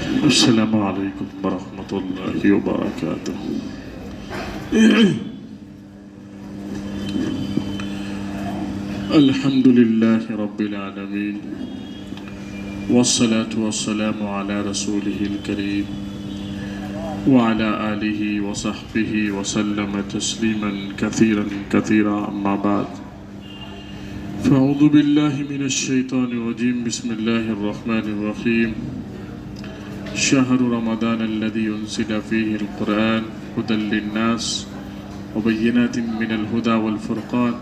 السلام علیکم ورحمۃ اللہ وبرکاتہ۔ الحمد للہ رب العالمین والصلاة والسلام علی رسولہ الکریم وعلی آلہ وصحبہ وسلم تسلیما کثیرا کثیرا، اما بعد فاعوذ باللہ من الشیطان الرجیم، بسم اللہ الرحمن الرحیم۔ شہر رمضان الذي انزل فيه القرآن هدى للناس وبينات من الهدى والفرقان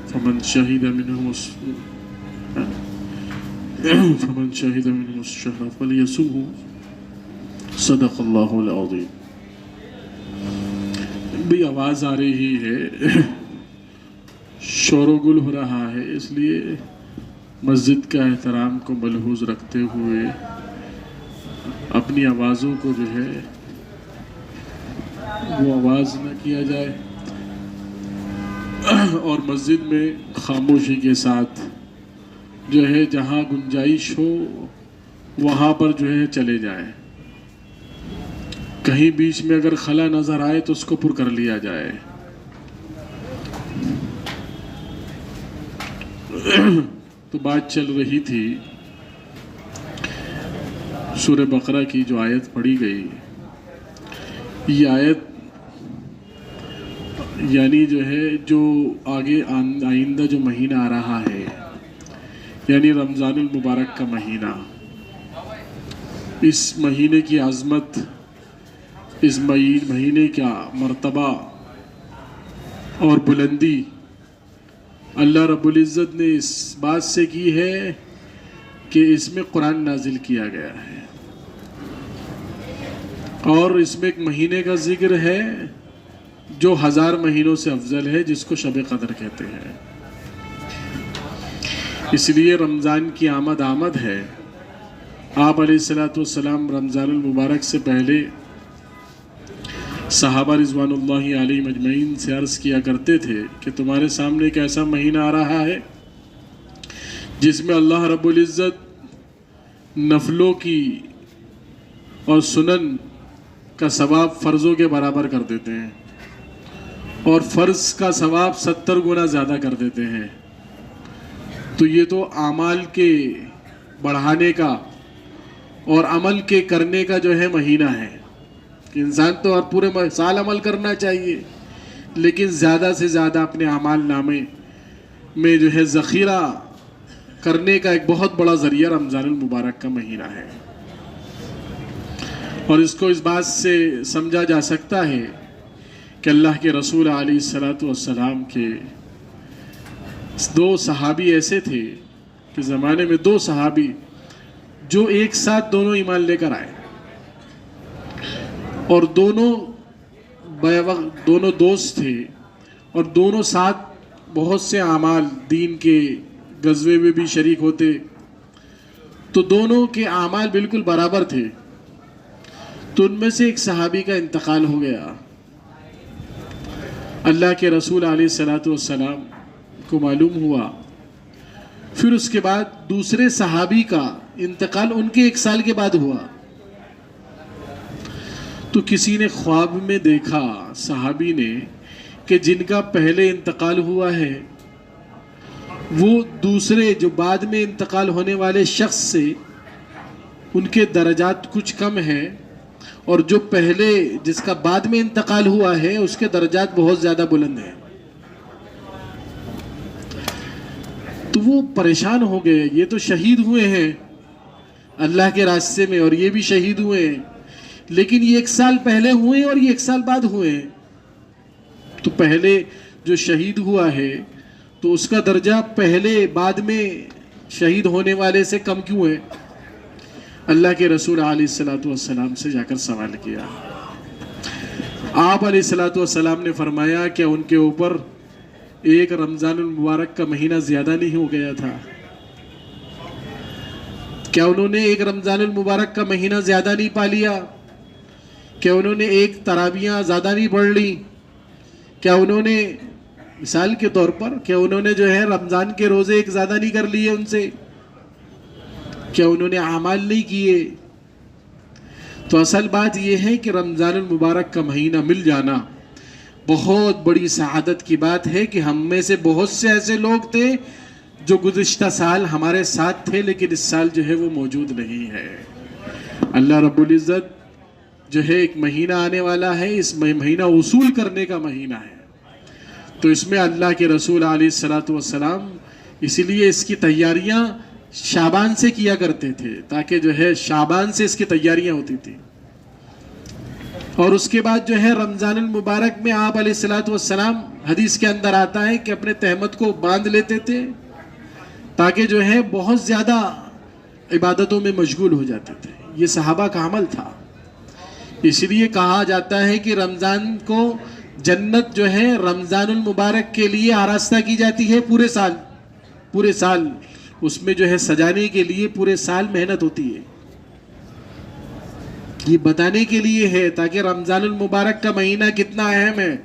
فمن شهد منهم الشهر فليصمه صدق اللہ العظیم۔ بھی آواز آ رہی ہے، شور و گل ہو رہا ہے، اس لیے مسجد کا احترام کو ملحوظ رکھتے ہوئے اپنی آوازوں کو جو ہے وہ آواز نہ کیا جائے، اور مسجد میں خاموشی کے ساتھ جو ہے جہاں گنجائش ہو وہاں پر جو ہے چلے جائیں۔ کہیں بیچ میں اگر خلا نظر آئے تو اس کو پر کر لیا جائے۔ تو بات چل رہی تھی سورہ بقرہ کی جو آیت پڑھی گئی، یہ آیت یعنی جو ہے جو آگے آئندہ جو مہینہ آ رہا ہے، یعنی رمضان المبارک کا مہینہ، اس مہینے کی عظمت، اس مہینے کا مرتبہ اور بلندی اللہ رب العزت نے اس بات سے کی ہے کہ اس میں قرآن نازل کیا گیا ہے، اور اس میں ایک مہینے کا ذکر ہے جو 1000 مہینوں سے افضل ہے، جس کو شب قدر کہتے ہیں۔ اس لیے رمضان کی آمد ہے۔ آپ علیہ السلام رمضان المبارک سے پہلے صحابہ رضوان اللہ علیہ مجمعین سے عرض کیا کرتے تھے کہ تمہارے سامنے ایک ایسا مہینہ آ رہا ہے جس میں اللہ رب العزت نفلوں کی اور سنن کا ثواب فرضوں کے برابر کر دیتے ہیں، اور فرض کا ثواب 70 گنا زیادہ کر دیتے ہیں۔ تو یہ تو اعمال کے بڑھانے کا اور عمل کے کرنے کا جو ہے مہینہ ہے۔ انسان تو اور پورے سال عمل کرنا چاہیے، لیکن زیادہ سے زیادہ اپنے اعمال نامے میں جو ہے ذخیرہ کرنے کا ایک بہت بڑا ذریعہ رمضان المبارک کا مہینہ ہے۔ اور اس کو اس بات سے سمجھا جا سکتا ہے کہ اللہ کے رسول علیہ السلام کے 2 صحابی ایسے تھے کہ زمانے میں 2 صحابی جو ایک ساتھ دونوں ایمان لے کر آئے، اور دونوں دوست تھے، اور دونوں ساتھ بہت سے اعمال دین کے غزوے میں بھی شریک ہوتے، تو دونوں کے اعمال بالکل برابر تھے۔ تو ان میں سے ایک صحابی کا انتقال ہو گیا۔ اللہ کے رسول علیہ السلام کو معلوم ہوا، پھر اس کے بعد دوسرے صحابی کا انتقال ان کے 1 سال کے بعد ہوا۔ تو کسی نے خواب میں دیکھا صحابی نے کہ جن کا پہلے انتقال ہوا ہے وہ دوسرے جو بعد میں انتقال ہونے والے شخص سے ان کے درجات کچھ کم ہیں، اور جو پہلے جس کا بعد میں انتقال ہوا ہے اس کے درجات بہت زیادہ بلند ہیں۔ تو وہ پریشان ہو گئے، یہ تو شہید ہوئے ہیں اللہ کے راستے میں، اور یہ بھی شہید ہوئے ہیں، لیکن یہ 1 سال پہلے ہوئے اور یہ 1 سال بعد ہوئے ہیں۔ تو پہلے جو شہید ہوا ہے تو اس کا درجہ پہلے بعد میں شہید ہونے والے سے کم کیوں ہے؟ اللہ کے رسول علیہ السلام سے جا کر سوال کیا۔ آپ علیہ السلام نے فرمایا کہ ان کے اوپر ایک رمضان المبارک کا مہینہ زیادہ نہیں ہو گیا تھا؟ کیا انہوں نے ایک رمضان المبارک کا مہینہ زیادہ نہیں پا لیا؟ کیا انہوں نے ایک تراویحیں زیادہ نہیں پڑھ لی؟ کیا انہوں نے مثال کے طور پر کیا انہوں نے جو ہے رمضان کے روزے ایک زیادہ نہیں کر لیے ان سے؟ کیا انہوں نے اعمال نہیں کیے؟ تو اصل بات یہ ہے کہ رمضان المبارک کا مہینہ مل جانا بہت بڑی سعادت کی بات ہے کہ ہم میں سے بہت سے ایسے لوگ تھے جو گزشتہ سال ہمارے ساتھ تھے لیکن اس سال جو ہے وہ موجود نہیں ہے. اللہ رب العزت جو ہے ایک مہینہ آنے والا ہے، اس مہینہ وصول کرنے کا مہینہ ہے، تو اس میں اللہ کے رسول علیہ السلام اسی لیے اس کی تیاریاں شعبان سے کیا کرتے تھے، تاکہ جو ہے شعبان سے اس کی تیاریاں ہوتی تھی. اور اس کے بعد جو ہے رمضان المبارک میں آپ علیہ السلام حدیث کے اندر آتا ہے کہ اپنے تہمت کو باندھ لیتے تھے تاکہ جو ہے بہت زیادہ عبادتوں میں مشغول ہو جاتے تھے. یہ صحابہ کا عمل تھا. اس لیے کہا جاتا ہے کہ رمضان کو جنت جو ہے رمضان المبارک کے لیے آراستہ کی جاتی ہے پورے سال اس میں جو ہے سجانے کے لیے پورے سال محنت ہوتی ہے. یہ بتانے کے لیے ہے تاکہ رمضان المبارک کا مہینہ کتنا اہم ہے،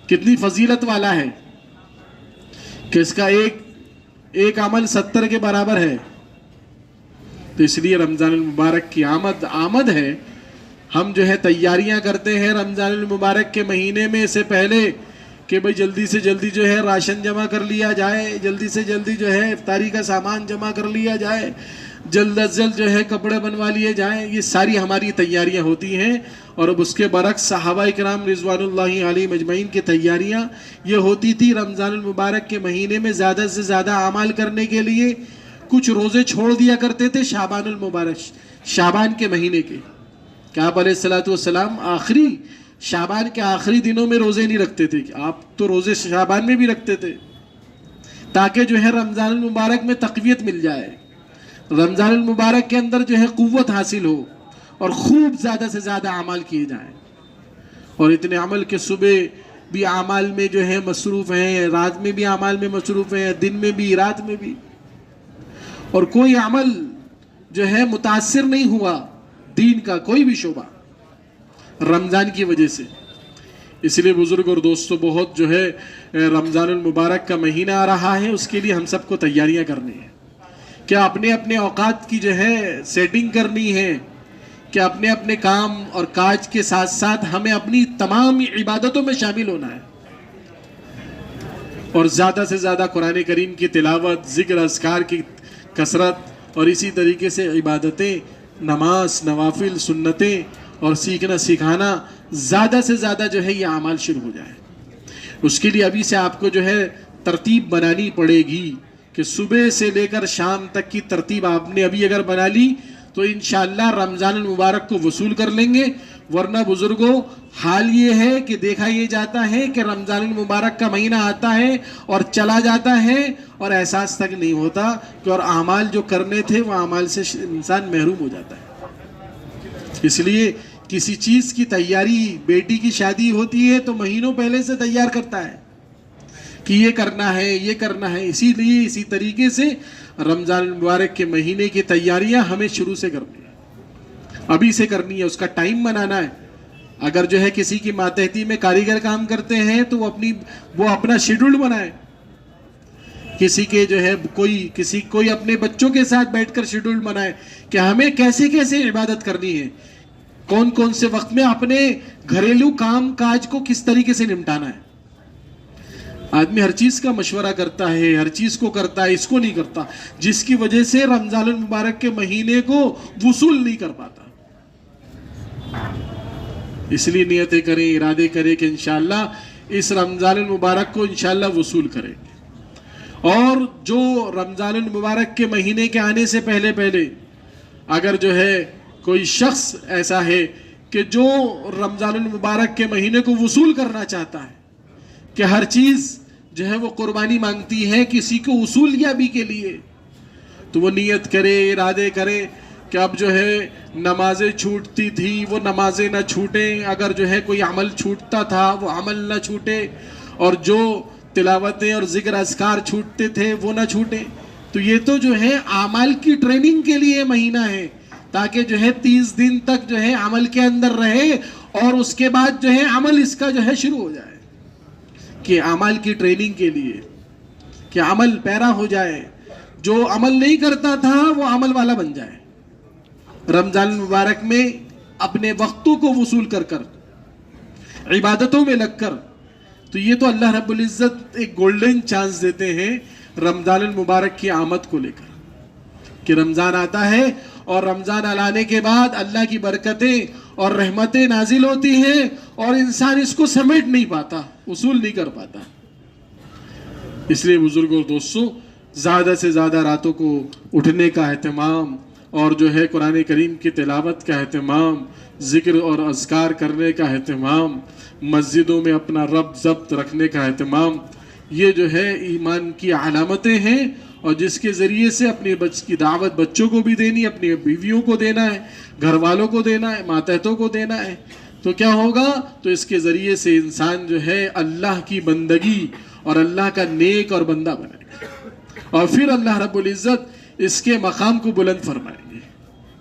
کتنی فضیلت والا ہے، کہ اس کا ایک عمل 70 کے برابر ہے. تو اس لیے رمضان المبارک کی آمد ہے. ہم جو ہے تیاریاں کرتے ہیں رمضان المبارک کے مہینے میں سے پہلے کہ بھئی جلدی سے جلدی جو ہے راشن جمع کر لیا جائے، جلدی سے جلدی جو ہے افطاری کا سامان جمع کر لیا جائے، جلد از جلد جو ہے کپڑے بنوا لیے جائیں. یہ ساری ہماری تیاریاں ہوتی ہیں. اور اب اس کے برعکس صحابہ کرام رضوان اللہ علیہم اجمعین کی تیاریاں یہ ہوتی تھی رمضان المبارک کے مہینے میں زیادہ سے زیادہ اعمال کرنے کے لیے کچھ روزے چھوڑ دیا کرتے تھے شعبان المبارک، شعبان کے مہینے کے. کہ آپ علیہ السلام شعبان کے آخری دنوں میں روزے نہیں رکھتے تھے، آپ تو روزے شعبان میں بھی رکھتے تھے تاکہ جو ہے رمضان المبارک میں تقویت مل جائے، رمضان المبارک کے اندر جو ہے قوت حاصل ہو اور خوب زیادہ سے زیادہ اعمال کیے جائیں. اور اتنے عمل کہ صبح بھی اعمال میں جو ہے مصروف ہیں، رات میں بھی اعمال میں مصروف ہیں، دن میں بھی رات میں بھی، اور کوئی عمل جو ہے متاثر نہیں ہوا دین کا کوئی بھی شعبہ رمضان کی وجہ سے. اس لیے بزرگ اور دوستو بہت جو ہے رمضان المبارک کا مہینہ آ رہا ہے، اس کے لیے ہم سب کو تیاریاں کرنی ہیں. کیا اپنے اوقات کی جو ہے سیٹنگ کرنی ہے کہ اپنے کام اور کاج کے ساتھ ساتھ ہمیں اپنی تمام عبادتوں میں شامل ہونا ہے اور زیادہ سے زیادہ قرآن کریم کی تلاوت، ذکر، اذکار کی کثرت اور اسی طریقے سے عبادتیں، نماز، نوافل، سنتیں اور سیکھنا سکھانا زیادہ سے زیادہ جو ہے یہ اعمال شروع ہو جائے. اس کے لیے ابھی سے آپ کو جو ہے ترتیب بنانی پڑے گی کہ صبح سے لے کر شام تک کی ترتیب آپ نے ابھی اگر بنا لی تو انشاءاللہ رمضان المبارک کو وصول کر لیں گے. ورنہ بزرگوں حال یہ ہے کہ دیکھا یہ جاتا ہے کہ رمضان المبارک کا مہینہ آتا ہے اور چلا جاتا ہے اور احساس تک نہیں ہوتا کہ اور اعمال جو کرنے تھے وہ اعمال سے انسان محروم ہو جاتا ہے. اس لیے کسی چیز کی تیاری، بیٹی کی شادی ہوتی ہے تو مہینوں پہلے سے تیار کرتا ہے کہ یہ کرنا ہے یہ کرنا ہے. اسی لیے اسی طریقے سے رمضان المبارک کے مہینے کی تیاریاں ہمیں شروع سے کرنی ہے، ابھی سے کرنی ہے، اس کا ٹائم بنانا ہے. اگر جو ہے کسی کی ماتحتی میں کاریگر کام کرتے ہیں تو وہ اپنا شیڈول بنائے. کسی کے جو ہے کوئی اپنے بچوں کے ساتھ بیٹھ کر شیڈول بنائے کہ ہمیں کیسے کیسے عبادت کرنی ہے، کون کون سے وقت میں اپنے گھریلو کام کاج کو کس طریقے سے نمٹانا ہے. آدمی ہر چیز کا مشورہ کرتا ہے، ہر چیز کو کرتا ہے، اس کو نہیں کرتا، جس کی وجہ سے رمضان المبارک کے مہینے کو وصول نہیں کر پاتا. اس لیے نیتیں کریں، ارادے کریں کہ انشاءاللہ اس رمضان المبارک کو انشاءاللہ وصول کریں گے. اور جو رمضان المبارک کے مہینے کے آنے سے پہلے اگر جو ہے کوئی شخص ایسا ہے کہ جو رمضان المبارک کے مہینے کو وصول کرنا چاہتا ہے کہ ہر چیز جو ہے وہ قربانی مانگتی ہے کسی کو وصول یابی کے لیے، تو وہ نیت کرے، ارادے کرے کہ اب جو ہے نمازیں چھوٹتی تھی وہ نمازیں نہ چھوٹیں، اگر جو ہے کوئی عمل چھوٹتا تھا وہ عمل نہ چھوٹے، اور جو تلاوتیں اور ذکر اذکار چھوٹتے تھے وہ نہ چھوٹیں. تو یہ تو جو ہے اعمال کی ٹریننگ کے لیے مہینہ ہے تاکہ جو ہے 30 دن تک جو ہے عمل کے اندر رہے اور اس کے بعد جو ہے عمل اس کا جو ہے شروع ہو جائے، کہ اعمال کی ٹریننگ کے لیے کہ عمل پیرا ہو جائے، جو عمل نہیں کرتا تھا وہ عمل والا بن جائے. رمضان المبارک میں اپنے وقتوں کو وصول کر کر، عبادتوں میں لگ کر، تو یہ تو اللہ رب العزت ایک گولڈن چانس دیتے ہیں رمضان المبارک کی آمد کو لے کر، کہ رمضان آتا ہے اور رمضان آنے کے بعد اللہ کی برکتیں اور رحمتیں نازل ہوتی ہیں اور انسان اس کو سمیٹ نہیں پاتا، وصول نہیں کر پاتا۔ اس لیے بزرگوں اور دوستوں، زیادہ سے زیادہ راتوں کو اٹھنے کا اہتمام اور جو ہے قرآن کریم کی تلاوت کا اہتمام، ذکر اور اذکار کرنے کا اہتمام، مسجدوں میں اپنا رب ضبط رکھنے کا اہتمام، یہ جو ہے ایمان کی علامتیں ہیں، اور جس کے ذریعے سے اپنی کی دعوت بچوں کو بھی دینی، اپنی بیویوں کو دینا ہے، گھر والوں کو دینا ہے، ماتحتوں کو دینا ہے، تو کیا ہوگا؟ تو اس کے ذریعے سے انسان جو ہے اللہ کی بندگی اور اللہ کا نیک اور بندہ بنے گا، اور پھر اللہ رب العزت اس کے مقام کو بلند فرمائیں گے۔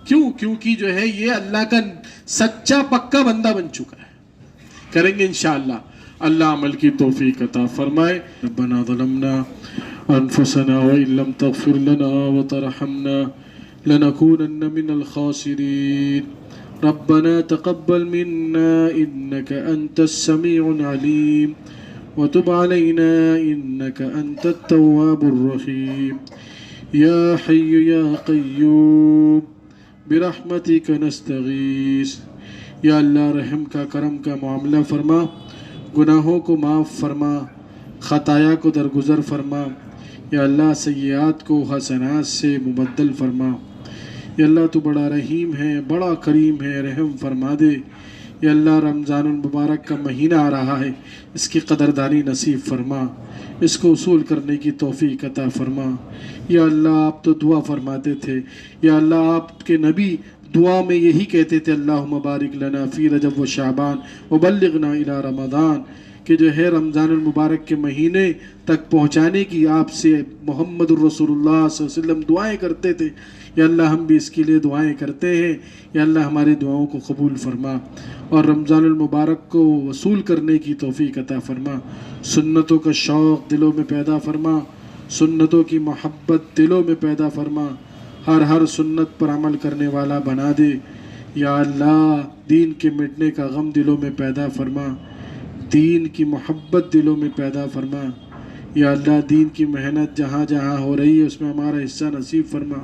کیوں؟ کیونکہ جو ہے یہ اللہ کا سچا پکا بندہ بن چکا ہے۔ کریں گے انشاءاللہ، اللہ عمل کی توفیق عطا فرمائے۔ ربنا ظلمنا انفسنا وان لم تغفر لنا وترحمنا لنكونن من الخاسرين ربنا تقبل منا انك انت السميع العليم وتب علينا انك انت التواب الرحيم يا حي يا قيوم برحمتك نستغيث۔ یا اللہ رحم کا کرم کا معاملہ فرما، گناہوں کو معاف فرما، خطایا کو درگزر فرما، یا اللہ سیئات کو حسنات سے مبدل فرما۔ یا اللہ تو بڑا رحیم ہے، بڑا کریم ہے، رحم فرما دے۔ یا اللہ رمضان المبارک کا مہینہ آ رہا ہے، اس کی قدردانی نصیب فرما، اس کو وصول کرنے کی توفیق عطا فرما۔ یا اللہ آپ تو دعا فرماتے تھے، یا اللہ آپ کے نبی دعا میں یہی کہتے تھے، اللہم بارک لنا فی رجب و شعبان وبلغنا الی رمضان، کہ جو ہے رمضان المبارک کے مہینے تک پہنچانے کی آپ سے محمد الرسول اللہ صلی اللہ علیہ وسلم دعائیں کرتے تھے۔ یا اللہ ہم بھی اس کے لیے دعائیں کرتے ہیں، یا اللہ ہماری دعاؤں کو قبول فرما اور رمضان المبارک کو وصول کرنے کی توفیق عطا فرما۔ سنتوں کا شوق دلوں میں پیدا فرما، سنتوں کی محبت دلوں میں پیدا فرما، ہر سنت پر عمل کرنے والا بنا دے۔ یا اللہ دین کے مٹنے کا غم دلوں میں پیدا فرما، دین کی محبت دلوں میں پیدا فرما۔ یا اللہ دین کی محنت جہاں جہاں ہو رہی ہے اس میں ہمارا حصہ نصیب فرما۔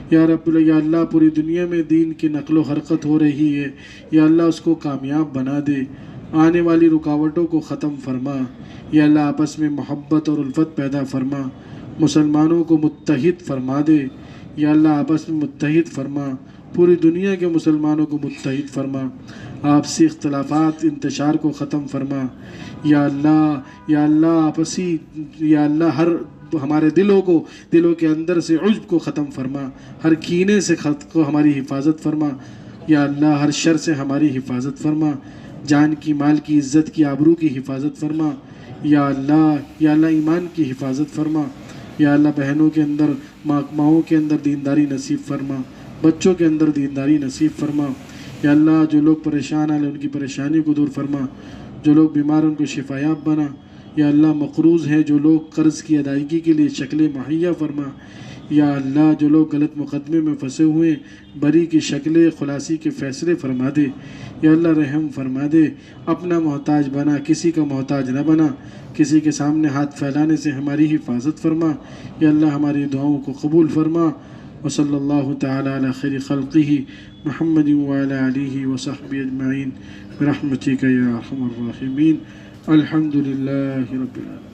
یا رب یا اللہ پوری دنیا میں دین کی نقل و حرکت ہو رہی ہے، یا اللہ اس کو کامیاب بنا دے، آنے والی رکاوٹوں کو ختم فرما۔ یا اللہ آپس میں محبت اور الفت پیدا فرما، مسلمانوں کو متحد فرما دے۔ یا اللہ آپس میں متحد فرما، پوری دنیا کے مسلمانوں کو متحد فرما، آپسی اختلافات انتشار کو ختم فرما۔ یا اللہ آپسی یا اللہ ہر ہمارے دلوں کے اندر سے عجب کو ختم فرما، ہر کینے سے کو ہماری حفاظت فرما۔ یا اللہ ہر شر سے ہماری حفاظت فرما، جان کی، مال کی، عزت کی، آبرو کی حفاظت فرما۔ یا اللہ ایمان کی حفاظت فرما۔ یا اللہ بہنوں کے اندر، ماؤں کے اندر دینداری نصیب فرما، بچوں کے اندر دینداری نصیب فرما۔ یا اللہ جو لوگ پریشان ہیں ان کی پریشانی کو دور فرما، جو لوگ بیمار ہیں ان کو شفایاب بنا۔ یا اللہ مقروض ہیں جو لوگ قرض کی ادائیگی کے لیے شکلیں مہیا فرما۔ یا اللہ جو لوگ غلط مقدمے میں پھنسے ہوئے بری کی شکلیں خلاصی کے فیصلے فرما دے۔ یا اللہ رحم فرما دے، اپنا محتاج بنا، کسی کا محتاج نہ بنا، کسی کے سامنے ہاتھ پھیلانے سے ہماری حفاظت فرما۔ یا اللہ ہماری دعاؤں کو قبول فرما۔ وصلی اللہ تعالی علی خیر خلقہ محمد وعلی آلہ وصحبہ اجمعین برحمتک یا ارحم الراحمین۔ الحمد للہ رب العالمین۔